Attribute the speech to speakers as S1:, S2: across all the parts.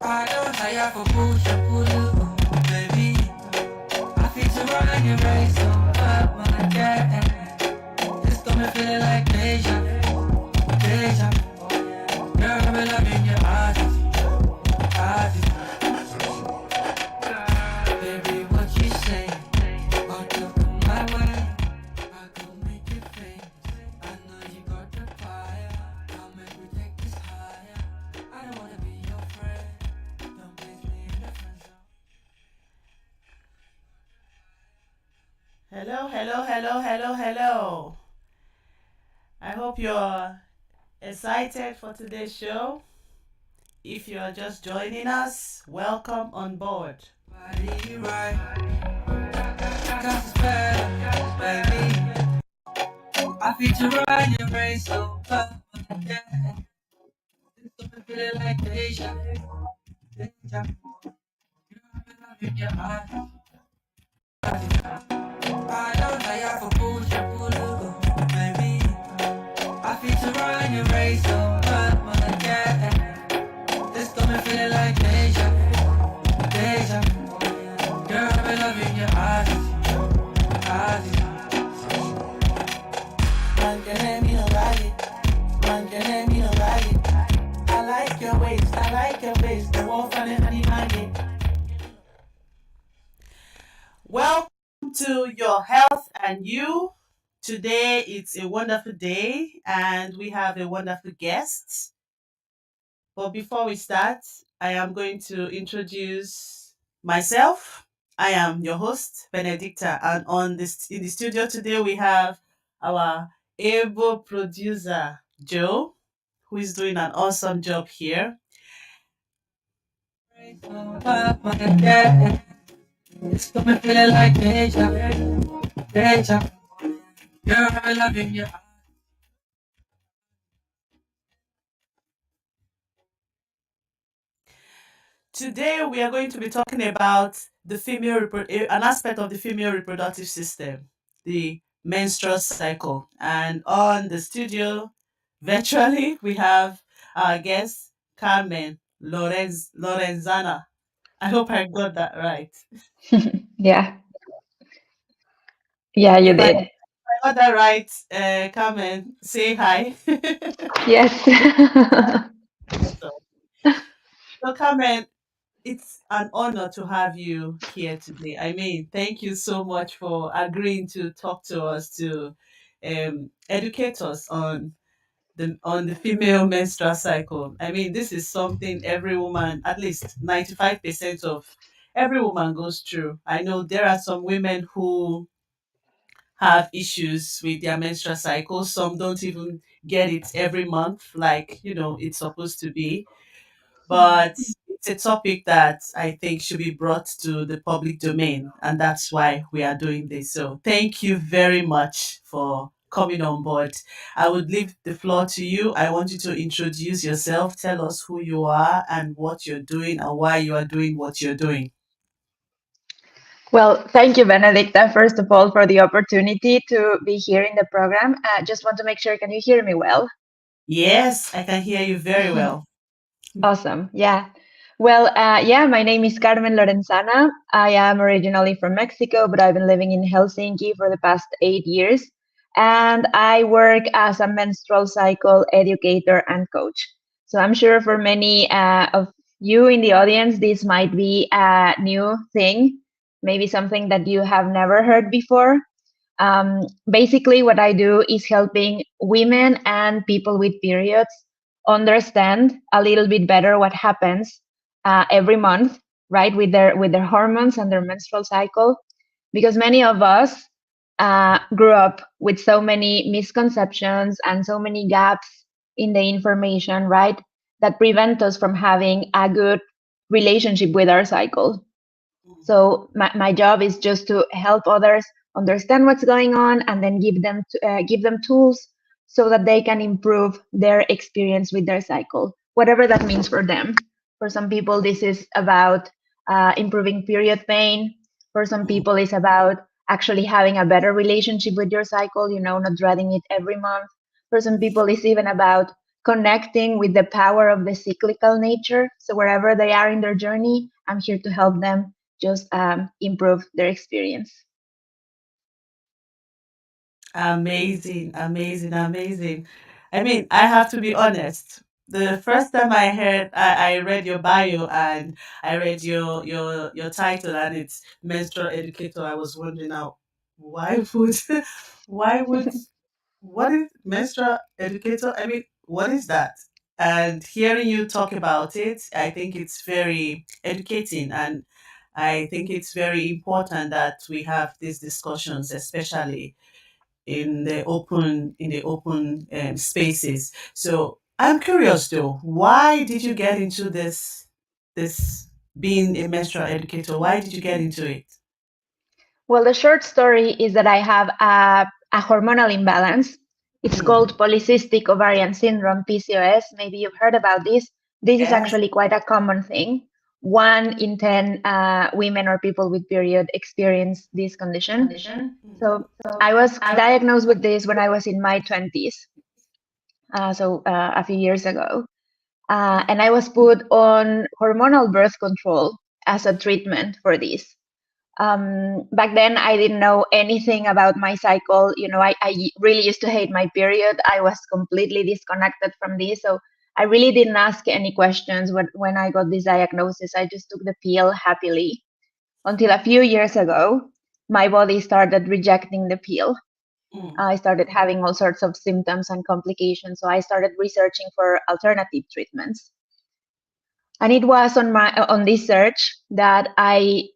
S1: I don't hire for bullshit, baby. I feel to run your race up my jet. This got me feeling like deja. Girl, I'm loving your eyes. Baby, what you say? I'll look my way. I could make you famous. I know you got the fire. I'll make we take this higher. I don't wanna be your friend. Don't place me in the friend zone.
S2: Hello. I hope you're excited for today's show. If you're just joining us, welcome on board.
S1: Body right, cause it's better, baby. I feel to run your race over. Yeah, this got me feeling like deja. In your eyes. I don't hire for bullshit, baby. I feel to run your race over my jet. This got me feeling like deja. Girl, I've been loving your eyes. Man, can let me know about it. Man, can let me know about it. I like your waist, I like your face. The wolf and the honey maggot.
S2: Welcome to Your Health and You. Today it's a wonderful day and we have a wonderful guest. But before we start, I am going to introduce myself. I am your host, Benedicta, and on this in the studio today we have our able producer, Joe, who is doing an awesome job here.
S1: Over my jet. This got me feeling like deja. Girl, I've been loving your
S2: Today we are going to be talking about an aspect of the female reproductive system, the menstrual cycle. And on the studio, virtually, we have our guest, Carmen Lorenzana. I hope I got that right.
S3: Yeah, yeah, you
S2: If I
S3: did.
S2: got that right, Carmen, say hi.
S3: Yes.
S2: Awesome. So, Carmen, it's an honor to have you here today. I mean, thank you so much for agreeing to talk to us to educate us on the female menstrual cycle. I mean, this is something every woman, at least 95% of every woman goes through. I know there are some women who have issues with their menstrual cycle. Some don't even get it every month like, it's supposed to be, but it's a topic that I think should be brought to the public domain, and that's why we are doing this. So, thank you very much for coming on board. I would leave the floor to you. I want you to introduce yourself, tell us who you are and what you're doing and why you are doing what you're doing.
S3: Well, thank you, Benedicta, first of all, for the opportunity to be here in the program. Just want to make sure, can you hear me well?
S2: Yes, I can hear you very well.
S3: Awesome. Yeah. Well, yeah, my name is Carmen Lorenzana. I am originally from Mexico, but I've been living in Helsinki for the past 8 years. And I work as a menstrual cycle educator and coach. So I'm sure for many of you in the audience, this might be a new thing, maybe something that you have never heard before. Basically, what I do is helping women and people with periods understand a little bit better what happens every month, right, with their hormones and their menstrual cycle, because many of us grew up with so many misconceptions and so many gaps in the information, right, that prevent us from having a good relationship with our cycle. So my job is just to help others understand what's going on and then give them tools so that they can improve their experience with their cycle, whatever that means for them. For some people, this is about improving period pain. For some
S2: Mhm.
S3: people, it's about actually having a better relationship with your cycle, not dreading it every month. For some people, it's even about connecting with the power of the cyclical nature. So wherever they are in their journey, I'm here to help them just improve their experience.
S2: Amazing, amazing, amazing. I mean, I have to be honest. The first time I read your bio and I read your title and it's menstrual educator, I was wondering now, why would why would what is menstrual educator? I mean, what is that? And hearing you talk about it, I think it's very educating, and I think it's very important that we have these discussions, especially in the open spaces. So I'm curious though, why did you get into this being a menstrual educator? Why did you get into it?
S3: Well, the short story is that I have a hormonal imbalance. It's
S2: Mm.
S3: called polycystic ovarian syndrome, PCOS. Maybe you've heard about this. This is
S2: Yes.
S3: actually quite a common thing. 1 in 10 women or people with period experience this condition.
S2: Mm.
S3: So I was diagnosed with this when I was in my 20s, a few years ago. And I was put on hormonal birth control as a treatment for this. Back then, I didn't know anything about my cycle. I really used to hate my period. I was completely disconnected from this. So I really didn't ask any questions when I got this diagnosis. I just took the pill happily until a few years ago. My body started rejecting the pill.
S2: Mm.
S3: I started having all sorts of symptoms and complications. So I started researching for alternative treatments. And it was on this search that I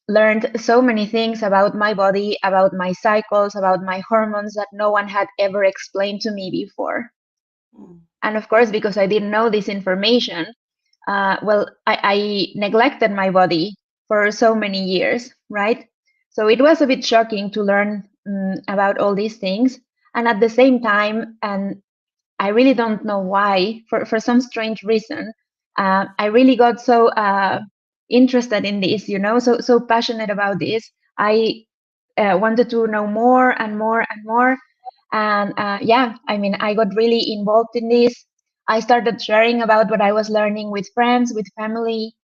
S3: learned so many things about my body, about my cycles, about my hormones that no one had ever explained to me before.
S2: Mm.
S3: And of course, because I didn't know this information, I neglected my body for so many years, right? So it was a bit shocking to learn about all these things. And at the same time, and I really don't know why, for some strange reason, I really got so interested in this, so passionate about this. I wanted to know more and more and more. And yeah, I mean, I got really involved in this. I started sharing about what I was learning with friends, with family,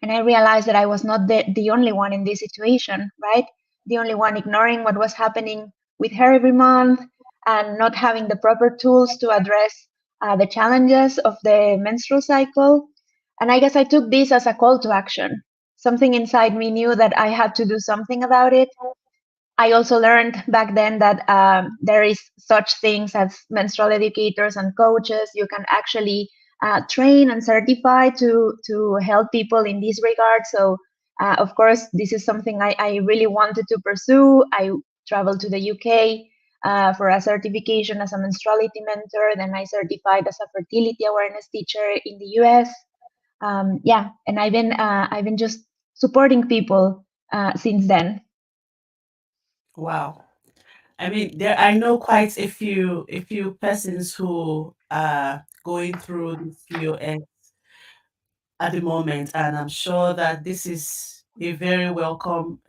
S3: and I realized that I was not the only one in this situation, right? The only one ignoring what was happening with her every month and not having the proper tools to address the challenges of the menstrual cycle. And I guess I took this as a call to action. Something inside me knew that I had to do something about it. I also learned back then that there is such things as menstrual educators and coaches. You can actually train and certify to help people in this regard. So, of course, this is something I really wanted to pursue. I traveled to the UK for a certification as a menstruality mentor. Then I certified as a fertility awareness teacher in the US. Yeah, and I've been just supporting people since then.
S2: Wow. I mean, there I know quite a few persons who are going through this POS at the moment, and I'm sure that this is a very welcome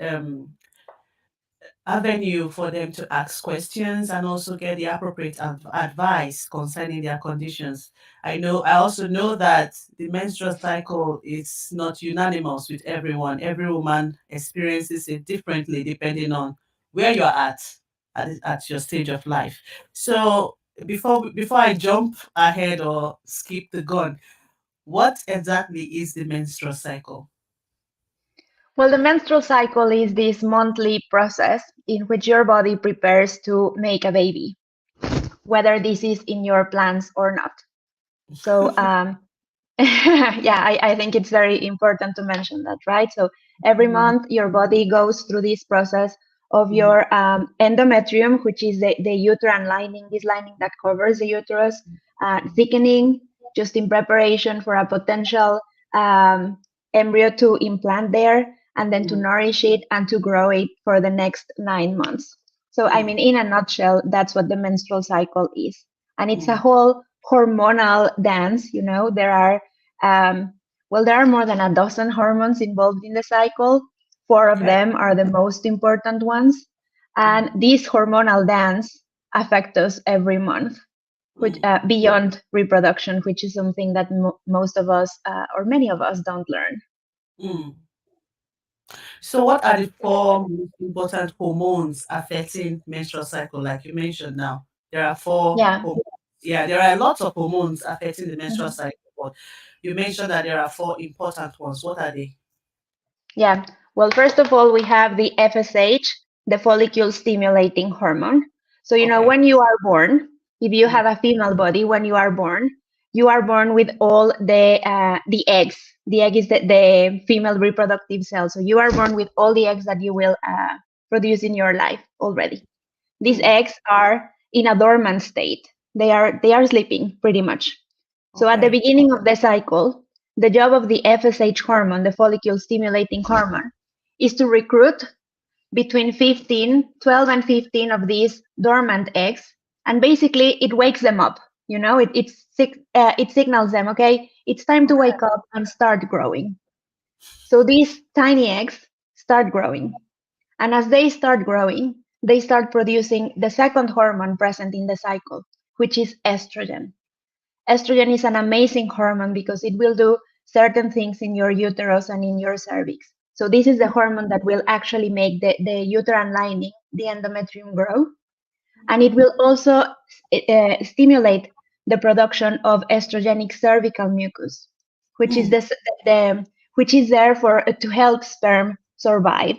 S2: avenue for them to ask questions and also get the appropriate advice concerning their conditions. I also know that the menstrual cycle is not unanimous with everyone. Every woman experiences it differently depending on where you're at your stage of life. So before I jump ahead or skip the gun, what exactly is the menstrual cycle?
S3: Well, the menstrual cycle is this monthly process in which your body prepares to make a baby, whether this is in your plans or not. So, yeah, I think it's very important to mention that, right? So every
S2: Mm,
S3: month, your body goes through this process of
S2: mm,
S3: your endometrium, which is the uterine lining, this lining that covers the uterus, thickening, just in preparation for a potential um, embryo to implant there, and then to
S2: mm,
S3: nourish it and to grow it for the next 9 months. So, I
S2: mm,
S3: mean, in a nutshell, that's what the menstrual cycle is. And it's a
S2: mm.
S3: whole hormonal dance. Um, there are more than a dozen hormones involved in the cycle. Four of
S2: Okay.
S3: them are the most important ones.
S2: Mm,
S3: And this hormonal dance affects us every month. which
S2: Mm.
S3: beyond reproduction, which is something that most of us or many of us don't learn.
S2: Mm. So, what are the four most important hormones affecting menstrual cycle? Like you mentioned now, there are four
S3: Yeah.
S2: hormones. Yeah, there are lots of hormones affecting the menstrual
S3: Mhm.
S2: cycle, but you mentioned that there are four important ones. What are they?
S3: Yeah. Well, first of all, we have the FSH, the follicle stimulating hormone. So,
S2: Okay.
S3: when you are born, if you
S2: Mm.
S3: have a female body, when you are born with all the eggs. The egg is the female reproductive cell. So you are born with all the eggs that you will produce in your life already. These
S2: Mm.
S3: eggs are in a dormant state. They are sleeping pretty much. So at the
S2: Okay.
S3: beginning of the cycle, the job of the FSH hormone, the follicle stimulating hormone, is to recruit between 12 and 15 of these dormant eggs, and basically it wakes them up. It signals them, okay, it's time to
S2: Okay.
S3: wake up and start growing. So these tiny eggs start growing. And as they start growing, they start producing the second hormone present in the cycle, which is estrogen. Estrogen is an amazing hormone because it will do certain things in your uterus and in your cervix. So this is the hormone that will actually make the uterine lining, the endometrium, grow. And it will also stimulate the production of estrogenic cervical mucus, which is
S2: Mm.
S3: the which is there for to help sperm survive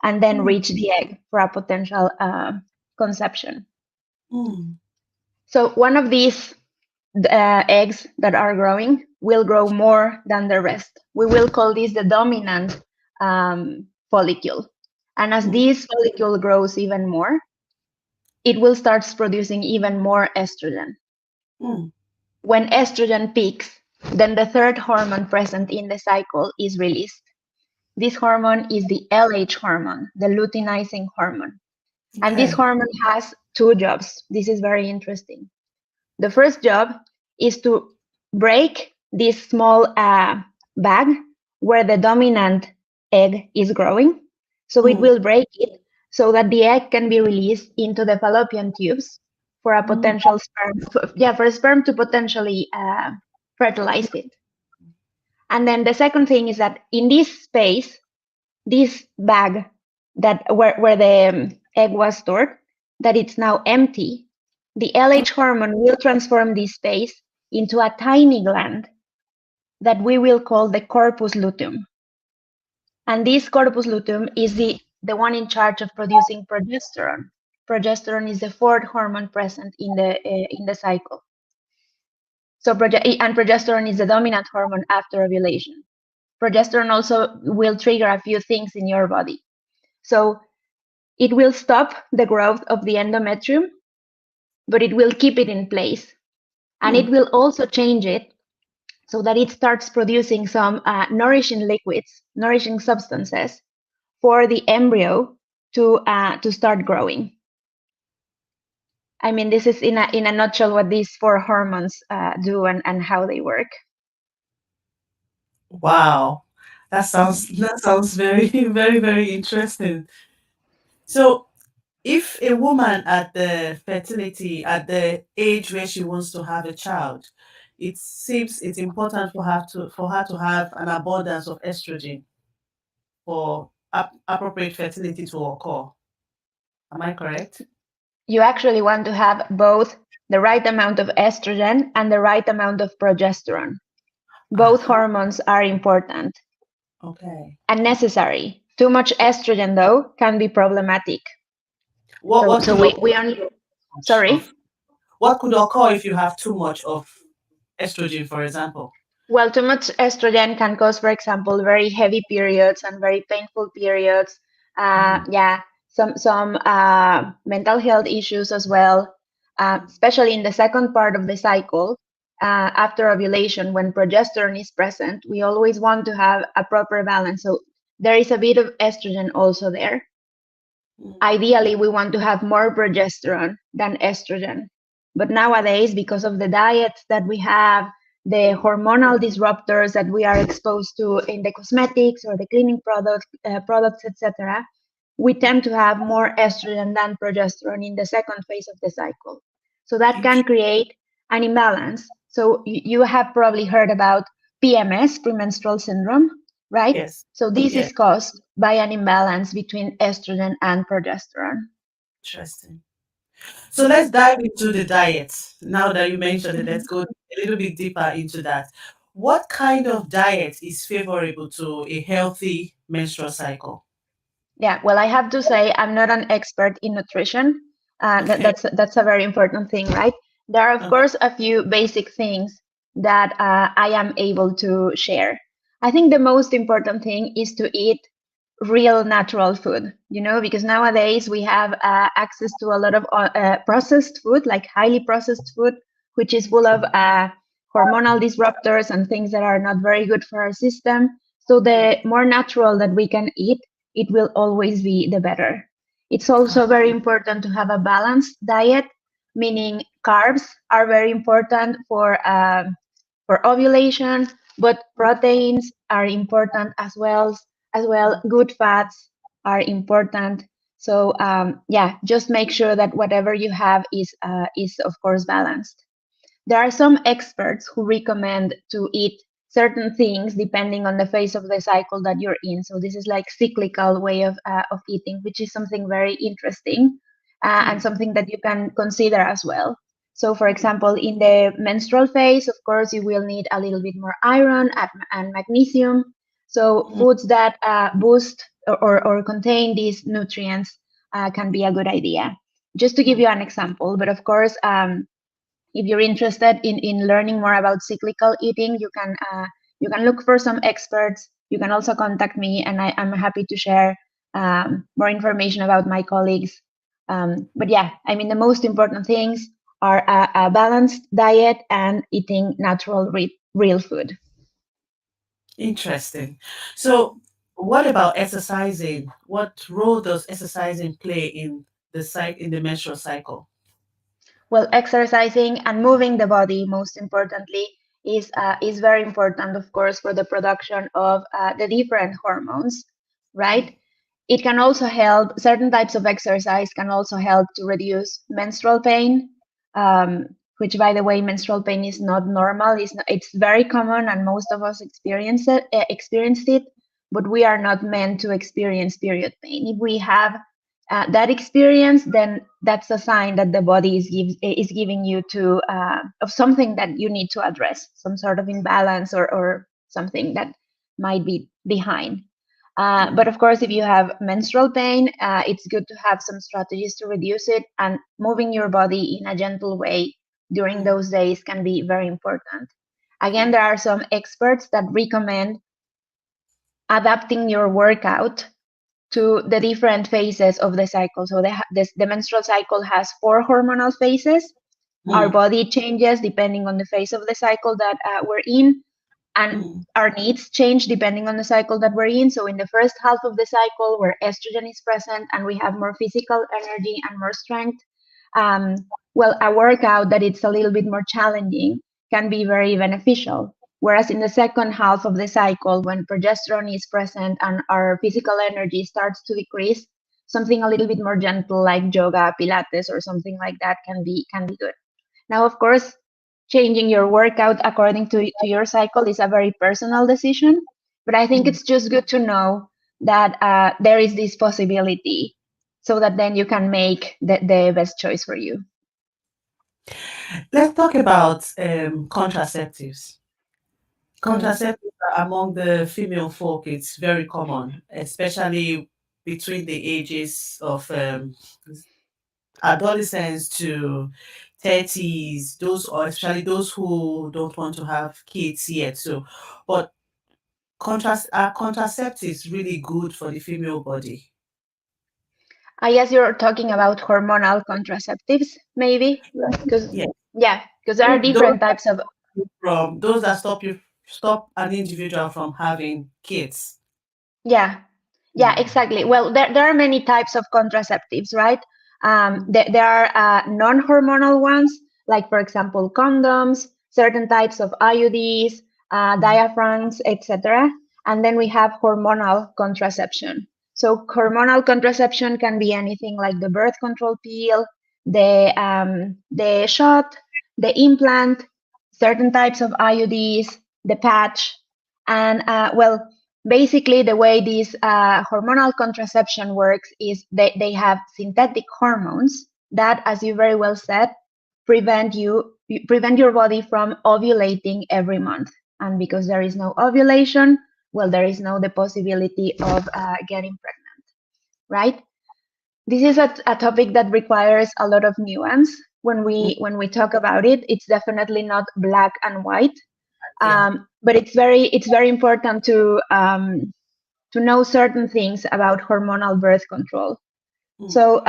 S3: and then
S2: Mm.
S3: reach the egg for a potential conception.
S2: Mm.
S3: So one of these eggs that are growing will grow more than the rest. We will call this the dominant follicle. And as
S2: Mm.
S3: this follicle grows even more, it will start producing even more estrogen.
S2: Mm.
S3: When estrogen peaks, then the third hormone present in the cycle is released. This hormone is the LH hormone, the luteinizing hormone. And this
S2: Okay.
S3: hormone has two jobs. This is very interesting. The first job is to break this small bag where the dominant egg is growing. So it
S2: Mm.
S3: will break it so that the egg can be released into the fallopian tubes for a
S2: Mm.
S3: potential sperm, for a sperm to potentially fertilize it. And then the second thing is that in this space, this bag where the egg was stored, that it's now empty, the LH hormone will transform this space into a tiny gland that we will call the corpus luteum. And this corpus luteum is the one in charge of producing progesterone. Progesterone is the fourth hormone present in the cycle. So and progesterone is the dominant hormone after ovulation. Progesterone also will trigger a few things in your body. So it will stop the growth of the endometrium, but it will keep it in place. And it
S2: Mm.
S3: will also change it so that it starts producing some nourishing liquids, nourishing substances for the embryo to start growing. I mean, this is in a nutshell what these four hormones do and how they work.
S2: Wow. That sounds very, very, very interesting. So, if a woman at the age where she wants to have a child, it seems it's important for her to have an abundance of estrogen for appropriate fertility to occur. Am I correct?
S3: You actually want to have both the right amount of estrogen and the right amount of progesterone. Both
S2: Uh-huh.
S3: hormones are important
S2: Okay.
S3: and necessary. Too much estrogen, though, can be problematic.
S2: What
S3: So,
S2: what
S3: so
S2: could
S3: we only,
S2: much of
S3: sorry.
S2: what could occur if you have too much of estrogen, for example?
S3: Well, too much estrogen can cause, for example, very heavy periods and very painful periods.
S2: Mm.
S3: Yeah, some mental health issues as well,
S2: Mm.
S3: especially in the second part of the cycle. After ovulation, when progesterone is present, we always want to have a proper balance. So there is a bit of estrogen also there.
S2: Mm.
S3: Ideally, we want to have more progesterone than estrogen. But nowadays, because of the diets that we have, the hormonal disruptors that we are exposed to in the cosmetics or the cleaning products, etc., we tend to have more estrogen than progesterone in the second phase of the cycle. So that can
S2: Int-
S3: create an imbalance. So you have probably heard about PMS, premenstrual syndrome, right?
S2: Yes.
S3: So this
S2: Yeah.
S3: is caused by an imbalance between estrogen and progesterone.
S2: Interesting. So let's dive into the diet. Now that you mentioned it, let's go a little bit deeper into that. What kind of diet is favorable to a healthy menstrual cycle?
S3: Yeah, well, I have to say I'm not an expert in nutrition.
S2: Okay.
S3: That's a very important thing, right? There are, of
S2: Okay.
S3: course, a few basic things that I am able to share. I think the most important thing is to eat real natural food, because nowadays we have access to a lot of processed food, like highly processed food, which is full of hormonal disruptors and things that are not very good for our system. So the more natural that we can eat, it will always be the better. It's also very important to have a balanced diet, meaning carbs are very important for ovulation, but proteins are important as well. Good fats are important. So yeah, just make sure that whatever you have is of course balanced. There are some experts who recommend to eat certain things depending on the phase of the cycle that you're in. So this is like cyclical way of eating, which is something very interesting and
S2: Mm,
S3: something that you can consider as well. So for
S2: mm,
S3: example, in the menstrual phase, of course, you will need a little bit more iron and magnesium. So
S2: mm,
S3: foods that boost or contain these nutrients can be a good idea. Just to give
S2: mm,
S3: you an example, but of course, if you're interested in learning more about cyclical eating, you can look for some experts. You can also contact me, and I'm happy to share more information about my colleagues. But yeah, I mean, the most important things are a balanced diet and eating natural, real food.
S2: interesting. So, what about exercising? What role does exercising play in the menstrual cycle?
S3: Well, exercising and moving the body, most importantly, is very important, of course, for the production of the different hormones, right? It can also help. Certain types of exercise can also help to reduce menstrual pain, which, by the way, menstrual pain is not normal. It's very common, and most of us experienced it. But we are not meant to experience period pain. If we have that experience, then that's a sign that the body is giving you to of something that you need to address, some sort of imbalance or something that might be behind. But
S2: Mm,
S3: of course, if you have menstrual pain, it's good to have some strategies to reduce it, and moving your body in a gentle way during
S2: mm,
S3: those days can be very important. Again,
S2: mm,
S3: there are some experts that recommend adapting your workout to the different phases of the cycle. So the menstrual cycle has four hormonal phases. Our
S2: mm,
S3: body changes depending on the phase of the cycle that we're in, and
S2: mm,
S3: our needs change depending on the cycle that we're in. So in the first half of the cycle, where estrogen is present and we have more physical energy and more strength, um, well, a workout that it's a little bit more challenging can be very beneficial. Whereas in the second half of the cycle, when progesterone is present and our physical energy starts to decrease, something a little bit more gentle like yoga, Pilates, or something like that can be good. Now, of course, changing your workout according to your cycle is a very personal decision, but I think
S2: mm.
S3: it's just good to know that there is this possibility so that then you can make the best choice for you.
S2: Let's talk about contraceptives.
S3: Mm.
S2: Contraceptives are among the female folk, it's very common, especially between the ages of adolescence to 30s, those or especially those who don't want to have kids yet. So, but are contraceptives really good for the female body?
S3: I guess you're talking about hormonal contraceptives, maybe, because
S2: Yes.
S3: yeah, because there are
S2: Those
S3: different types of
S2: from those that stop an individual from having kids.
S3: yeah. Yeah,
S2: Mm,
S3: exactly. Well, there are many types of contraceptives, right?
S2: mm,
S3: There are non-hormonal ones, like, for example, condoms, certain types of IUDs,
S2: mm,
S3: diaphragms, etc. And then we have hormonal contraception. So hormonal contraception can be anything like the birth control pill, the shot, the implant, certain types of IUDs, the patch, and well, basically the way this hormonal contraception works is they have synthetic hormones that, as you very well said, prevent your body from ovulating every month. And because there is no ovulation, well, there is no the possibility of getting pregnant, right? This is a topic that requires a lot of nuance. When we talk about it, it's definitely not black and white.
S2: Yeah.
S3: But it's very important to know certain things about hormonal birth control.
S2: Mm.
S3: So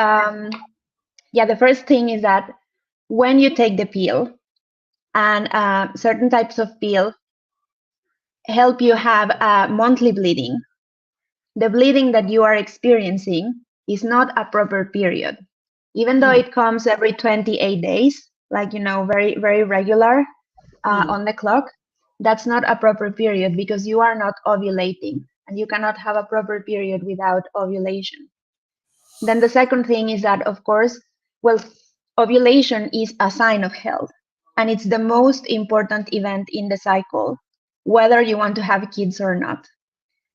S3: yeah, the first thing is that when you take the pill, and certain types of pill help you have monthly bleeding, the bleeding that you are experiencing is not a proper period. Even though
S2: Mm.
S3: it comes every 28 days, like, very, very regular
S2: Mm.
S3: on the clock, that's not a proper period because you are not ovulating, and you cannot have a proper period without ovulation. Then the second thing is that, of course, well, ovulation is a sign of health, and it's the most important event in the cycle, whether you want to have kids or not,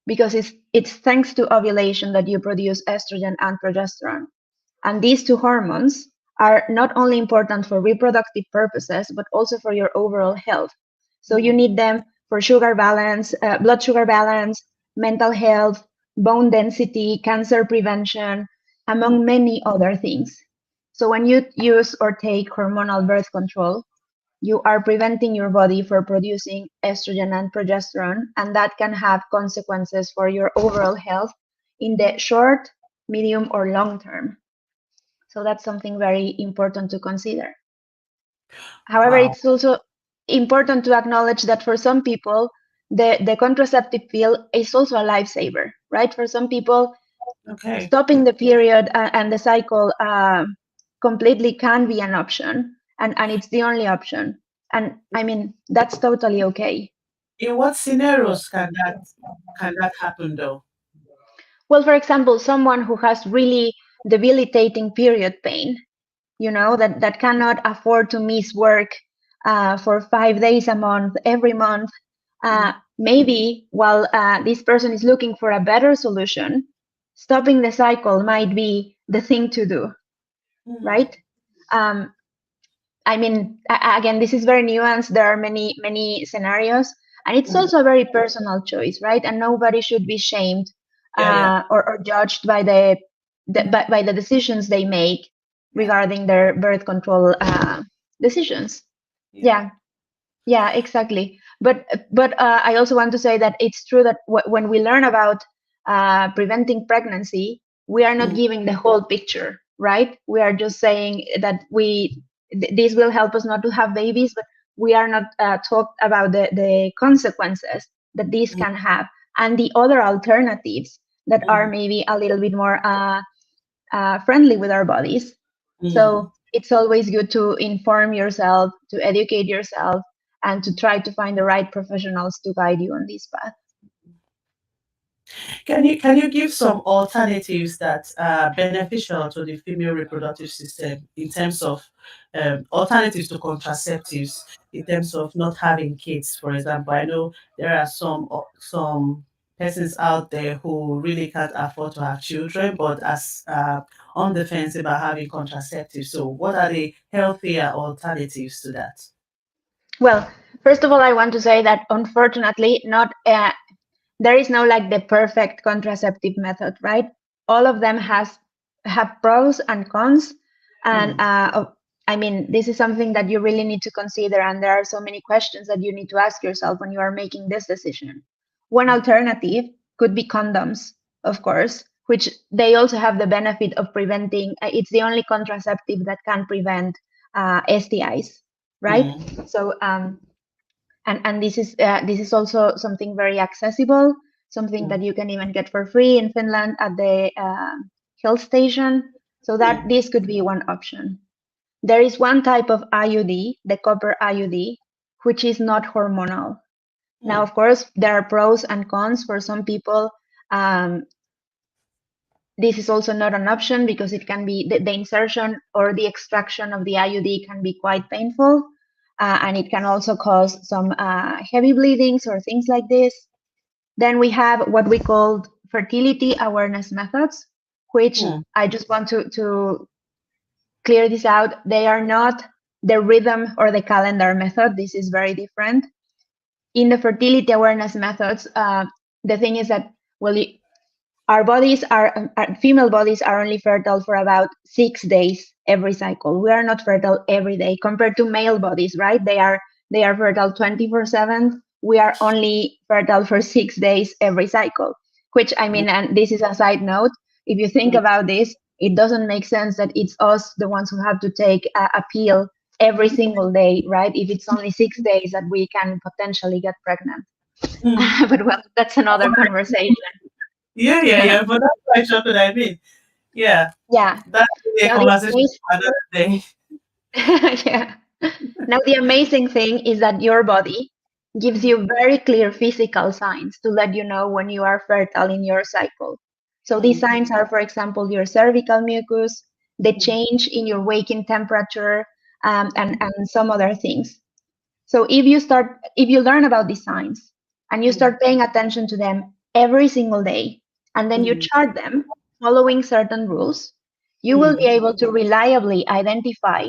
S3: because it's thanks to ovulation that you produce estrogen and progesterone. And these two hormones are not only important for reproductive purposes, but also for your overall health. So you
S2: Mm.
S3: need them for sugar balance, blood sugar balance, mental health, bone density, cancer prevention,
S2: Mm.
S3: among many other things. So when you use or take hormonal birth control, you are preventing your body from producing estrogen and progesterone, and that can have consequences for your overall health in the short, medium, or long term. So that's something very important to consider. However,
S2: Wow.
S3: it's also important to acknowledge that for some people, the contraceptive pill is also a lifesaver, right? For some people,
S2: Okay.
S3: stopping the period and the cycle completely can be an option, and it's the only option. And I mean, that's totally okay.
S2: In what scenarios can that happen though?
S3: Well, for example, someone who has really debilitating period pain, that cannot afford to miss work for 5 days a month, every month.
S2: Mm.
S3: Maybe while this person is looking for a better solution, stopping the cycle might be the thing to do,
S2: Mm.
S3: right? Um, I mean, again, this is very nuanced. There are many, many scenarios, and it's
S2: Mm.
S3: also a very personal choice, right? And nobody should be shamed
S2: Yeah, yeah.
S3: or judged by by the decisions they make
S2: Yeah.
S3: regarding their birth control decisions.
S2: Yeah.
S3: Yeah. Yeah, exactly. But I also want to say that it's true that when we learn about preventing pregnancy, we are not
S2: Mm.
S3: giving the whole picture, right? We are just saying that this will help us not to have babies, but we are not talked about the consequences that this
S2: Mm.
S3: can have, and the other alternatives that are
S2: Mm.
S3: maybe a little bit more friendly with our bodies.
S2: Mm.
S3: So it's always good to inform yourself, to educate yourself, and to try to find the right professionals to guide you on this path.
S2: Can you give some alternatives that are beneficial to the female reproductive system in terms of alternatives to contraceptives in terms of not having kids, for example? I know there are some persons out there who really can't afford to have children, but as on the fence about having contraceptives. So, what are the healthier alternatives to that?
S3: Well, first of all, I want to say that unfortunately, not there is no like the perfect contraceptive method, right? All of them have pros and cons, and
S2: Mm.
S3: I mean, this is something that you really need to consider, and there are so many questions that you need to ask yourself when you are making this decision. One
S2: Mm.
S3: alternative could be condoms, of course, which they also have the benefit of preventing. It's the only contraceptive that can prevent STIs, right?
S2: Mm.
S3: So and this is also something very accessible, something
S2: Mm.
S3: that you can even get for free in Finland at the health station. So that
S2: Mm.
S3: this could be one option. There is one type of IUD, the copper IUD, which is not hormonal. Now,
S2: Mm.
S3: of course, there are pros and cons for some people. Um, this is also not an option because it can be the insertion or the extraction of the IUD can be quite painful. and it can also cause some heavy bleedings or things like this. Then we have what we call fertility awareness methods, which
S2: Mm,
S3: I just want to clear this out. They are not the rhythm or the calendar method. This is very different. In the fertility awareness methods, the thing is that, well, our bodies our female bodies are only fertile for about 6 days every cycle. We are not fertile every day compared to male bodies, right? They are fertile 24/7. We are only fertile for 6 days every cycle, which I
S2: mm,
S3: mean, and this is a side note. If you think
S2: mm,
S3: about this, it doesn't make sense that it's us, the ones who have to take a pill every single day, right? If it's only 6 days that we can potentially get pregnant.
S2: mm.
S3: But well, that's another conversation.
S2: Yeah, yeah, yeah. But that's quite short what I mean. Yeah,
S3: Yeah.
S2: that's really a
S3: Now the
S2: conversation for another day.
S3: yeah. Now the amazing thing is that your body gives you very clear physical signs to let you know when you are fertile in your cycle. So these
S2: Mm,
S3: signs are, for example, your cervical mucus, the
S2: mm,
S3: change in your waking temperature, and some other things. So if you learn about these signs and you
S2: mm,
S3: start paying attention to them every single day, and then you
S2: mm,
S3: chart them following certain rules, you will be
S2: mm,
S3: able to reliably identify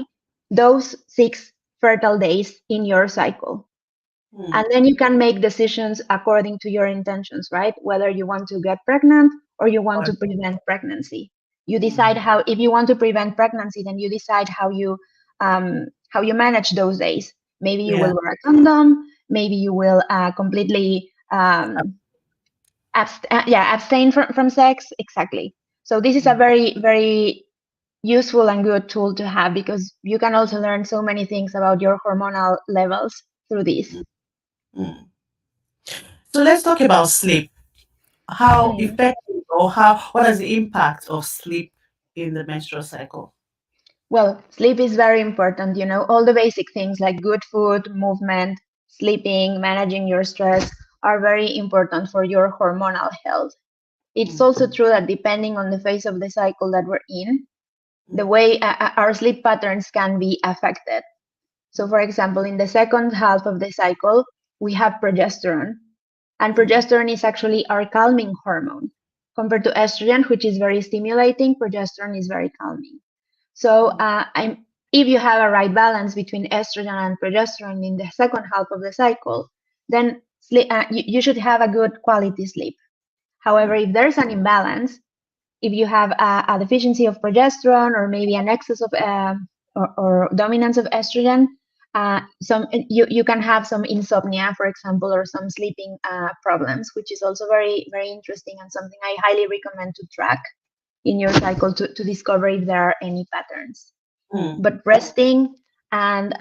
S3: those 6 fertile days in your cycle. And
S2: mm.
S3: then you can make decisions according to your intentions, right? Whether you want to get pregnant or you want to
S2: Or-
S3: prevent pregnancy. You decide
S2: mm,
S3: how, if you want to prevent pregnancy, then you decide how you manage those days. Maybe you
S2: yeah.
S3: will wear a condom. Maybe you will completely abstain from sex. Exactly. So this is a
S2: Mm,
S3: very, very useful and good tool to have because you can also learn so many things about your hormonal levels through this.
S2: mm, mm. So let's talk about sleep. How
S3: Mm.
S2: effective or how what is the impact of sleep in the menstrual cycle?
S3: Well, sleep is very important. All the basic things like good food, movement, sleeping, managing your stress are very important for your hormonal health. It's
S2: Mm,
S3: also true that depending on the phase of the cycle that we're in, the
S2: mm,
S3: way our sleep patterns can be affected. So,
S2: mm,
S3: for example, in the second half of the cycle, we have progesterone, and
S2: mm,
S3: progesterone is actually our calming hormone. Compared to estrogen, which is very stimulating, progesterone is very calming. So,
S2: mm,
S3: if you have a right balance between estrogen and progesterone in the second half of the cycle, then you should have a good quality sleep. However,
S2: mm,
S3: if there's an imbalance, if you have a deficiency of progesterone or maybe an excess of or dominance of estrogen, you can have some insomnia, for example, or some sleeping problems, which is also very very interesting and something I highly recommend to track in your cycle to discover if there are any patterns.
S2: mm,
S3: But resting and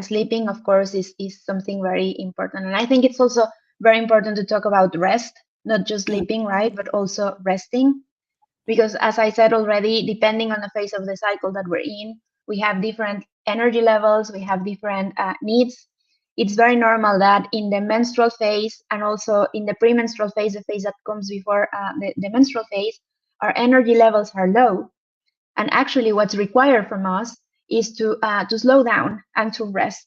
S3: sleeping, of course, is something very important, and I think it's also very important to talk about rest, not just
S2: mm,
S3: sleeping, right, but also resting because as I said already, depending on the phase of the cycle that we're in, we have different energy levels, we have different needs. It's very normal that in the menstrual phase and also in the premenstrual phase, the phase that comes before the menstrual phase, our energy levels are low. And actually, what's required from us is to slow down and to rest.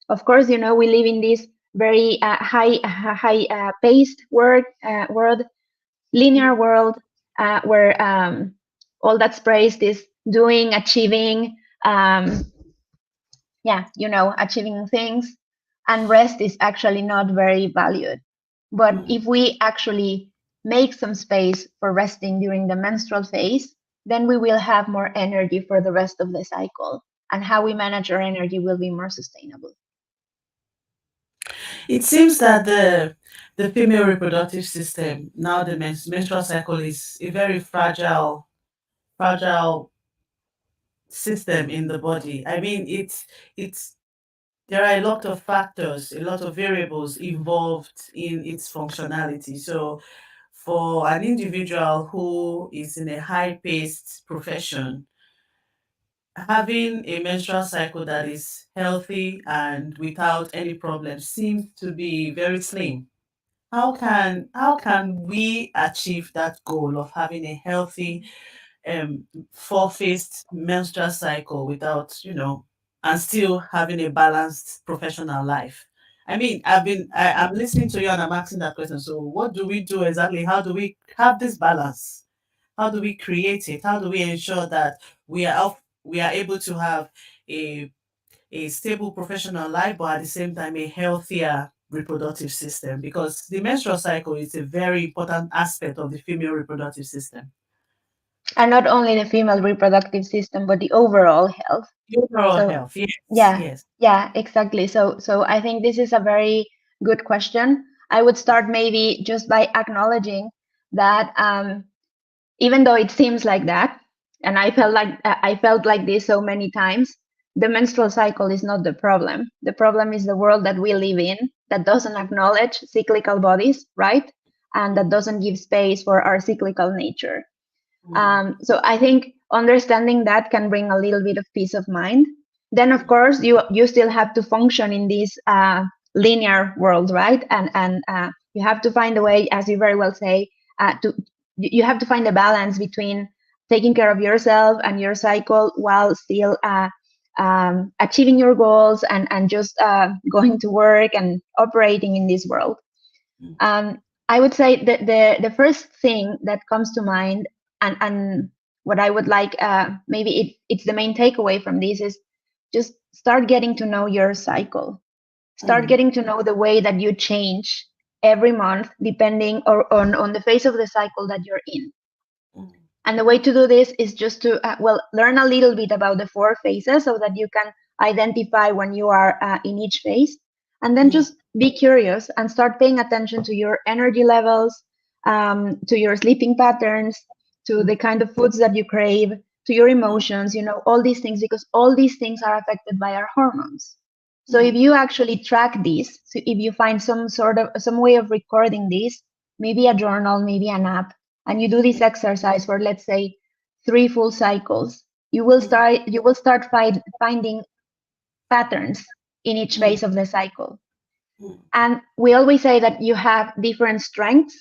S3: Of course, we live in this very high paced world, linear world where all that's praised is doing, achieving, achieving things, and rest is actually not very valued. But
S2: mm.
S3: if we actually make some space for resting during the menstrual phase, then we will have more energy for the rest of the cycle, and how we manage our energy will be more sustainable.
S2: It seems that the female reproductive system, now the menstrual cycle, is a very fragile system in the body. I mean, it's there are a lot of factors, a lot of variables involved in its functionality. So, for an individual who is in a high-paced profession, having a menstrual cycle that is healthy and without any problems seems to be very slim. How can we achieve that goal of having a healthy four-phased menstrual cycle without and still having a balanced professional life? I mean, I'm listening to you and I'm asking that question. So what do we do exactly? How do we have this balance? How do we create it? How do we ensure that we are able to have a stable professional life, but at the same time a healthier reproductive system? Because the menstrual cycle is a very important aspect of the female reproductive system.
S3: And not only the female reproductive system, but the overall health.
S2: The overall
S3: So
S2: health, yes,
S3: yeah,
S2: yes.
S3: yeah, exactly. So I think this is a very good question. I would start maybe just by acknowledging that even though it seems like that, and I felt like this so many times, the menstrual cycle is not the problem. The problem is the world that we live in that doesn't acknowledge cyclical bodies, right? And that doesn't give space for our cyclical nature.
S2: Mm,
S3: So I think understanding that can bring a little bit of peace of mind. Then, of course, you still have to function in this linear world, right? And you have to find a way, as you very well say, to you have to find a balance between taking care of yourself and your cycle while still achieving your goals and just going to work and operating in this world.
S2: mm,
S3: Um, I would say that the first thing that comes to mind, and what I would like, maybe it's the main takeaway from this, is just start getting to know your cycle. Start
S2: mm,
S3: getting to know the way that you change every month, depending on the phase of the cycle that you're in.
S2: mm,
S3: And the way to do this is just to, well, learn a little bit about the four phases so that you can identify when you are in each phase. And then
S2: mm,
S3: just be curious and start paying attention to your energy levels, to your sleeping patterns, to
S2: mm,
S3: the kind of foods that you crave, to your
S2: mm,
S3: emotions, all these things, because all these things are affected by our hormones. So if
S2: mm,
S3: you actually track this, so if you find some way of recording this, maybe a journal, maybe an app, and you do this exercise for, let's say, 3 full cycles,
S2: mm,
S3: you will start finding patterns in each
S2: mm,
S3: phase of the cycle.
S2: mm,
S3: And we always say that you have different strengths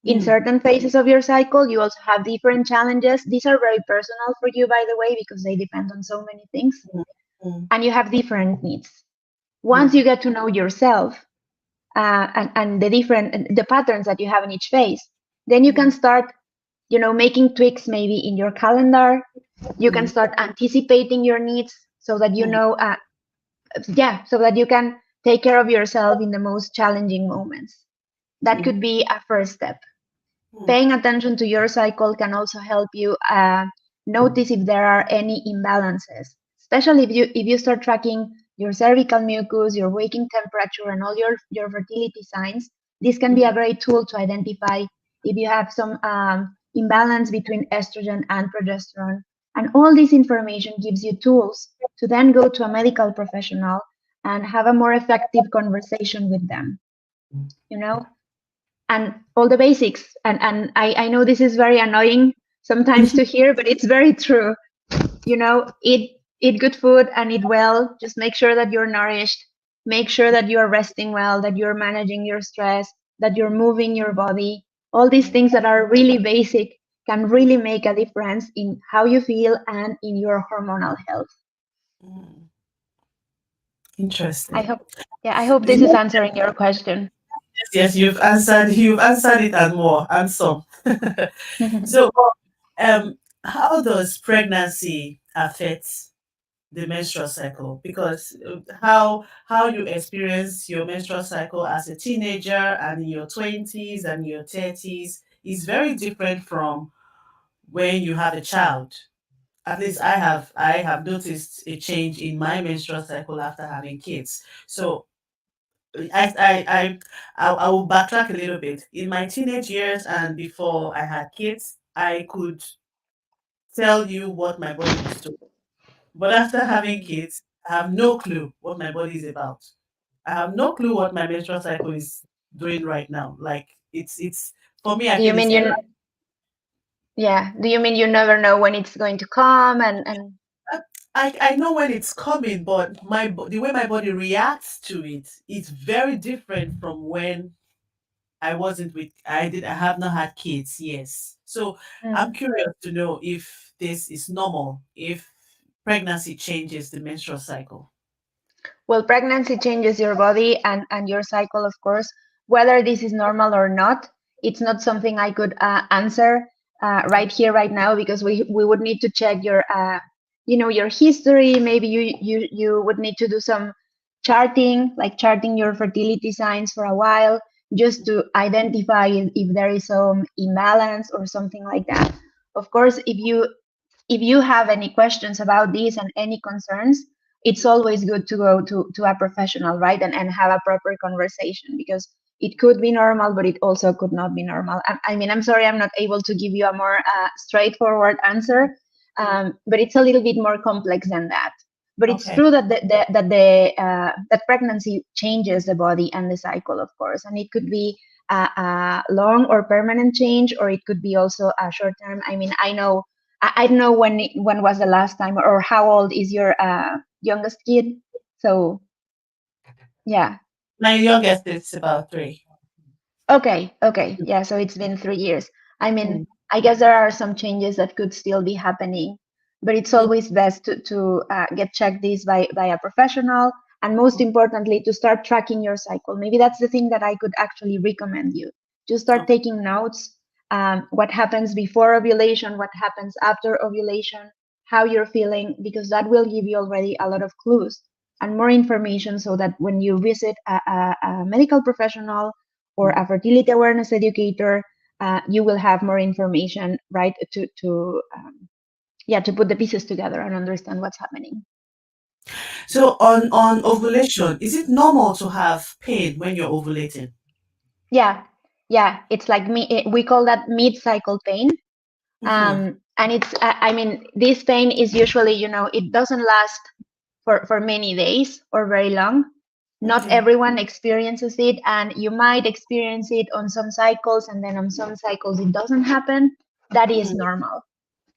S3: in
S2: mm,
S3: certain phases of your cycle. You also have different challenges. These are very personal for you, by the way, because they depend on so many things.
S2: mm, mm,
S3: And you have different needs. Once
S2: mm,
S3: you get to know yourself, and the patterns that you have in each phase, then you can
S2: mm,
S3: start making tweaks maybe in your calendar. You can
S2: mm,
S3: start anticipating your needs so that
S2: mm,
S3: so that you can take care of yourself in the most challenging moments. That
S2: mm,
S3: could be a first step.
S2: mm,
S3: Paying attention to your cycle can also help you notice if there are any imbalances, especially if you start tracking your cervical mucus, your waking temperature, and all your fertility signs. This can be a
S2: mm,
S3: great tool to identify if you have some imbalance between estrogen and progesterone. And all this information gives you tools to then go to a medical professional and have a more effective conversation with them. You know, and all the basics. And I know this is very annoying sometimes to hear, but it's very true. Eat good food and eat well. Just make sure that you're nourished. Make sure that you are resting well, that you're managing your stress, that you're moving your body. All these
S2: mm,
S3: things that are really basic can
S2: mm,
S3: really make a difference in how you feel and in your hormonal health.
S2: mm.
S3: I
S2: Interesting.
S3: hope, yeah, I hope
S2: The
S3: this is
S2: next-
S3: answering your question.
S2: Yes, you've answered it and more and some. So, how does pregnancy affect the menstrual cycle? Because how you experience your menstrual cycle as a teenager and in your 20s and your 30s is very different from when you have a child. At least I have noticed a change in my menstrual cycle after having kids. So I I I I will backtrack a little bit. In my teenage years and before I had kids, I could tell you what my body was doing. But after having kids, I have no clue what my body is about. I have no clue what my menstrual cycle is doing right now. Like it's for me, I
S3: Do you
S2: feel it's
S3: mean
S2: erratic.
S3: yeah, do you mean you never know when it's going to come and
S2: I know when it's coming, but the way my body reacts to it is very different from when I have not had kids, yes. So I'm
S3: mm,
S2: curious to know if this is normal, if pregnancy changes the menstrual cycle?
S3: Well, pregnancy changes your body and your cycle, of course. Whether this is normal or not, it's not something I could answer right here, right now, because we would need to check your, your history. Maybe you would need to do some charting, like charting your fertility signs for a while, just to identify if there is some imbalance or something like that. Of course, if you have any questions about this and any concerns, it's always good to go to a professional, right? And have a proper conversation, because it could be normal, but it also could not be normal. I mean, I'm sorry, I'm not able to give you a more straightforward answer, but it's a little bit more complex than that. But it's
S2: Okay.
S3: true that that pregnancy changes the body and the cycle, of course, and it could be a long or permanent change, or it could be also a short term. I mean, I don't know when was the last time, or how old is your youngest kid. So yeah.
S2: My youngest is about 3.
S3: Okay, okay. Yeah, so it's been 3 years. I
S2: Mm,
S3: mean, I guess there are some changes that could still be happening, but it's
S2: mm,
S3: always best to get checked this by a professional, and most importantly, to start tracking your cycle. Maybe that's the thing that I could actually recommend you. Just start
S2: mm.
S3: taking notes. What happens before ovulation, what happens after ovulation, how you're feeling, because that will give you already a lot of clues and more information, so that when you visit a medical professional or
S2: Mm.
S3: a fertility awareness educator, you will have more information, right? To put the pieces together and understand what's happening.
S2: So on ovulation, is it normal to have pain when you're ovulating?
S3: Yeah, yeah. It's like we call that mid-cycle pain.
S2: Mm-hmm.
S3: And I mean, this pain is usually, it doesn't last for many days or very long. Not
S2: Okay.
S3: everyone experiences it, and you might experience it on some cycles, and then on some cycles it doesn't happen. That is
S2: Mm,
S3: normal.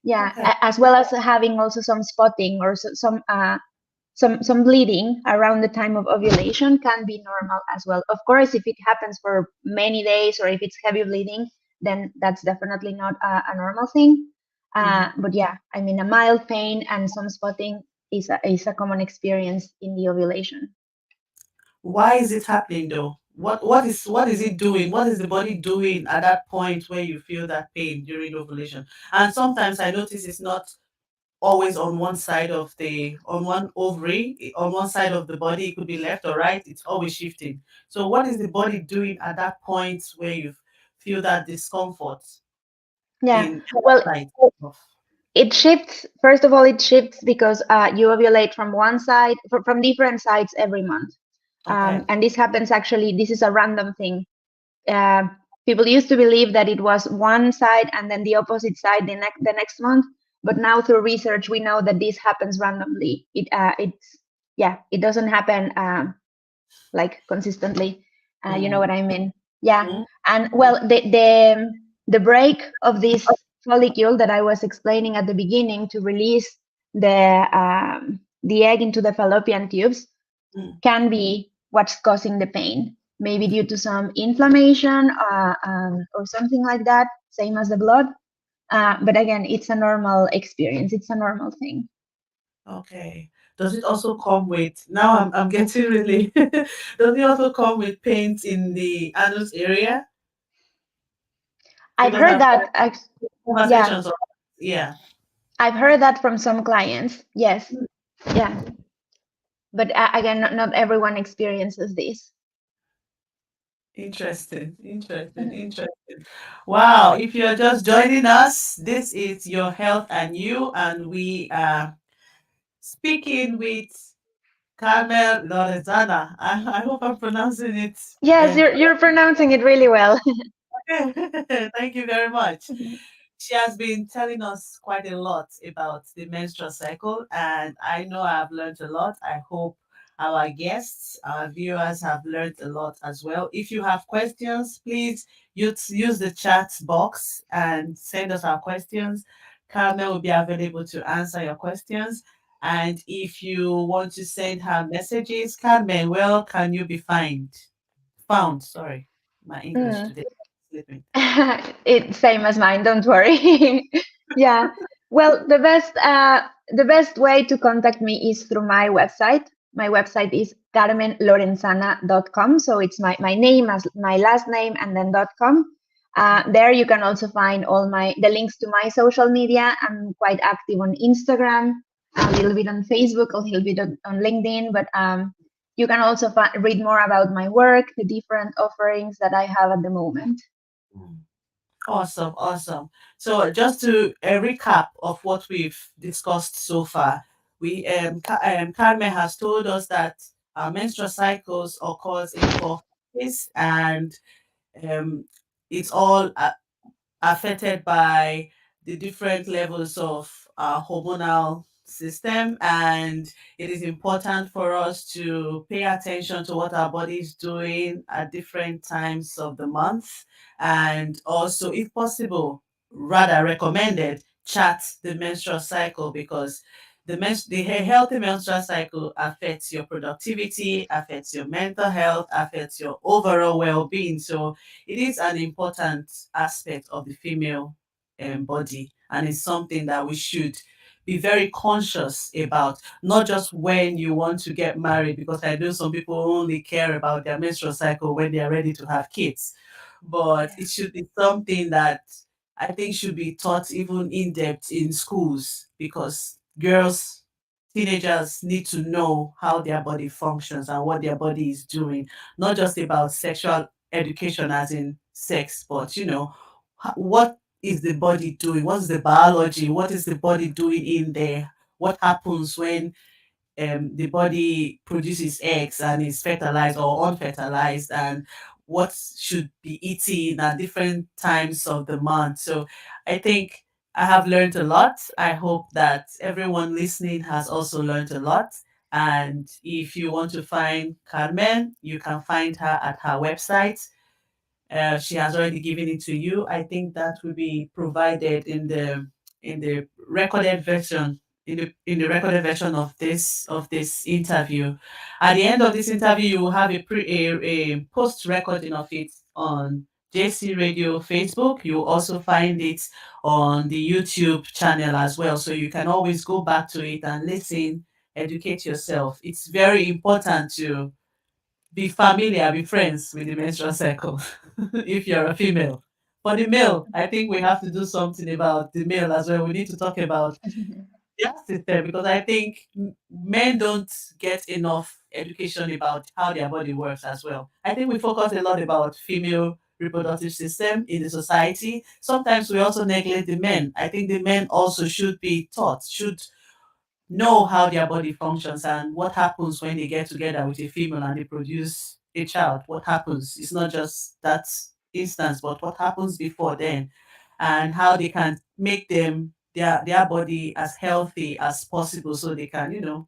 S3: Yeah,
S2: okay.
S3: as well as having also some spotting, or some bleeding around the time of ovulation can be normal as well. Of course, if it happens for many days, or if it's heavy bleeding, then that's definitely not a normal thing.
S2: Mhm.
S3: But yeah, I mean, a mild pain and some spotting is a common experience in the ovulation.
S2: Why is it happening though? What is it doing? What is the body doing at that point where you feel that pain during ovulation? And sometimes I notice it's not always on one side of the on one ovary, on one side of the body. It could be left or right. It's always shifting. So what is the body doing at that point where you feel that discomfort
S3: Yeah,
S2: in
S3: well,
S2: sight of?
S3: it shifts. First of all, it shifts because you ovulate from one side, from different sides every month.
S2: Okay.
S3: And this happens, actually, this is a random thing. uh, People used to believe that it was one side and then the opposite side the next month, but now through research we know that this happens randomly. It doesn't happen like consistently. You know
S2: Mm.
S3: what I mean? Yeah.
S2: Mm.
S3: And well, the break of this follicle that I was explaining at the beginning to release the egg into the fallopian tubes
S2: Mm.
S3: can be what's causing the pain. Maybe due to some inflammation, or something like that, same as the blood. But again, it's a normal experience. It's a normal thing.
S2: Okay. Does it also come with, now I'm getting really, does it also come with pains in the anus area?
S3: I've
S2: Because
S3: heard
S2: I've had
S3: that. Yeah,
S2: conversations on, yeah.
S3: I've heard that from some clients. Yes,
S2: Hmm.
S3: yeah. But again, not everyone experiences this.
S2: Interesting, interesting,
S3: Mhm.
S2: interesting. Wow, if you're just joining us, this is Your Health and You, and we are speaking with Carmel Lorenzana. I hope I'm pronouncing it
S3: Yes,
S2: uh,
S3: you're pronouncing it really well.
S2: correct. Thank you very much. She has been telling us quite a lot about the menstrual cycle, and I know I've learned a lot. I hope our guests, our viewers have learned a lot as well. If you have questions, please use the chat box and send us our questions. Carmen will be available to answer your questions. And if you want to send her messages, Carmen, where can you be found? Sorry, my English
S3: Mm.
S2: today is slipping.
S3: It's same as mine, don't worry. Yeah. Well, the best. the best way to contact me is through my website. My website is carmenlorenzana.com. So it's my name as my last name and then .com. There you can also find all the links to my social media. I'm quite active on Instagram, a little bit on Facebook, a little bit on LinkedIn, but you can also read more about my work, the different offerings that I have at the moment.
S2: Mm. Awesome, awesome. So just to recap of what we've discussed so far, Carmen has told us that our menstrual cycles occurs in 4 phases, and um, it's all affected by the different levels of our hormonal system, and it is important for us to pay attention to what our body is doing at different times of the month, and also, if possible, rather recommended, chart the menstrual cycle, because the healthy menstrual cycle affects your productivity, affects your mental health, affects your overall well-being. So it is an important aspect of the female body, and it's something that we should be very conscious about, not just when you want to get married, because I know some people only care about their menstrual cycle when they are ready to have kids, but
S3: Yeah.
S2: it should be something that I think should be taught even in depth in schools, because girls, teenagers need to know how their body functions and what their body is doing, not just about sexual education as in sex, but what is the body doing? What's the biology? What is the body doing in there? What happens when the body produces eggs and is fertilized or unfertilized, and what should be eaten at different times of the month. So I think I have learned a lot. I hope that everyone listening has also learned a lot. And if you want to find Carmen, you can find her at her website. She has already given it to you. I think that will be provided in the recorded version, in the recorded version of this interview. At the end of this interview, you will have a post recording of it on JC Radio Facebook. You will also find it on the YouTube channel as well, so you can always go back to it and listen, educate yourself. It's very important to be familiar, be friends with the menstrual cycle if you're a female. For the male, I think we have to do something about the male as well. We need to talk about their system, because I think men don't get enough education about how their body works as well. I think we focus a lot about female reproductive system in the society. Sometimes we also neglect the men. I think the men also should be taught, should know how their body functions and what happens when they get together with a female and they produce a child. What happens? It's not just that instance, but what happens before then, and how they can make their body as healthy as possible, so they can,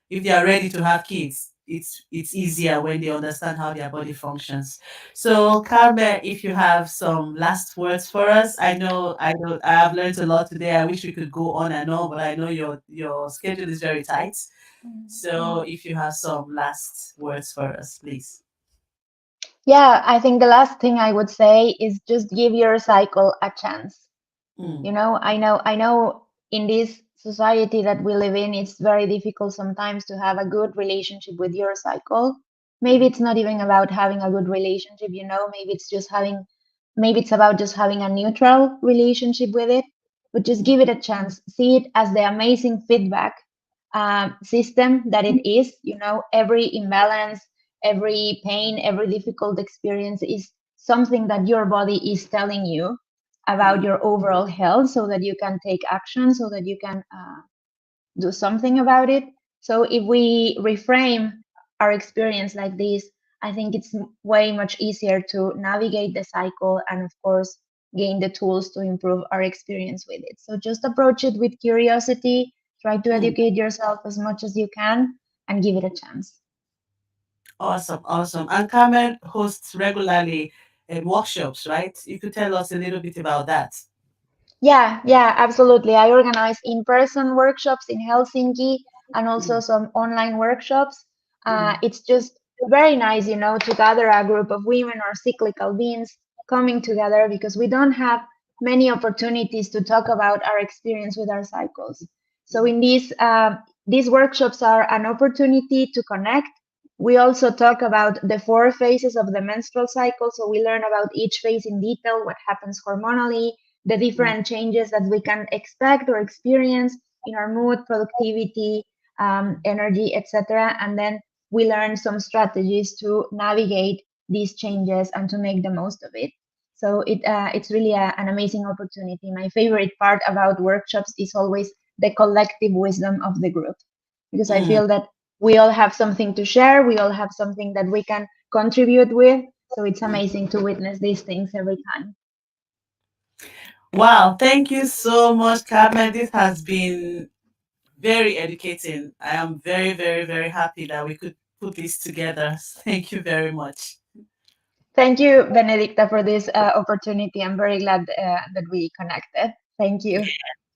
S2: if they are ready to have kids, it's easier when they understand how their body functions. So, Carmen, if you have some last words for us, I have learned a lot today. I wish we could go on and on, but I know your schedule is very tight. So, if you have some last words for us, please.
S3: Yeah, I think the last thing I would say is just give your cycle a chance.
S2: Mm,
S3: I know in this society that we live in, it's very difficult sometimes to have a good relationship with your cycle. Maybe
S2: mm,
S3: it's not even about having a good relationship, maybe it's about just having a neutral relationship with it, but just
S2: mm,
S3: give it a chance. See it as the amazing feedback system that it is. Every imbalance, every pain, every difficult experience is something that your body is telling you about
S2: mm,
S3: your overall health so that you can take action, so that you can do something about it. So if we reframe our experience like this, I think it's way much easier to navigate the cycle and, of course, gain the tools to improve our experience with it. So just approach it with curiosity, try to
S2: mm.
S3: educate yourself as much as you can, and give it a chance.
S2: Awesome, awesome. And Carmen hosts regularly workshops, right? You could tell us a little bit about that.
S3: Yeah, absolutely. I organize in-person workshops in Helsinki and also
S2: Mm,
S3: some online workshops.
S2: mm,
S3: It's just very nice, to gather a group of women or cyclical beings coming together because we don't have many opportunities to talk about our experience with our cycles. So in these workshops are an opportunity to connect. We also talk about the 4 phases of the menstrual cycle. So we learn about each phase in detail, what happens hormonally, the
S2: Mm,
S3: different changes that we can expect or experience in our mood, productivity, energy, etc. And then we learn some strategies to navigate these changes and to make the most of it. So it's really an amazing opportunity. My favorite part about workshops is always the collective wisdom of the group, because I
S2: mm.
S3: feel that we all have something to share, we all have something that we can contribute with. So it's amazing to witness these things every time.
S2: Wow, thank you so much, Carmen. This has been very educating. I am very, very, very happy that we could put this together. Thank you very much.
S3: Thank you, Benedicta, for this opportunity. I'm very glad that we connected. Thank you.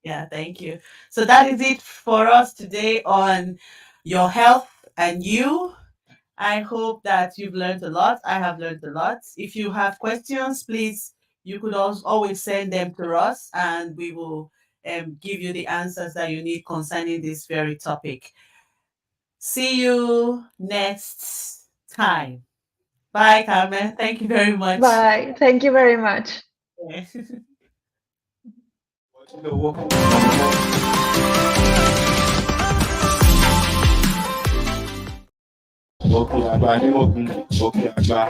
S2: Yeah, thank you. So that is it for us today on your health and you. I hope that you've learned a lot. I have learned a lot. If you have questions, please, you could always send them to us and we will give you the answers that you need concerning this very topic. See you next time. Bye, Carmen. Thank you very much.
S3: Bye. Thank you very much.
S1: Òkè àgbà ní òkun, òkè àgbà.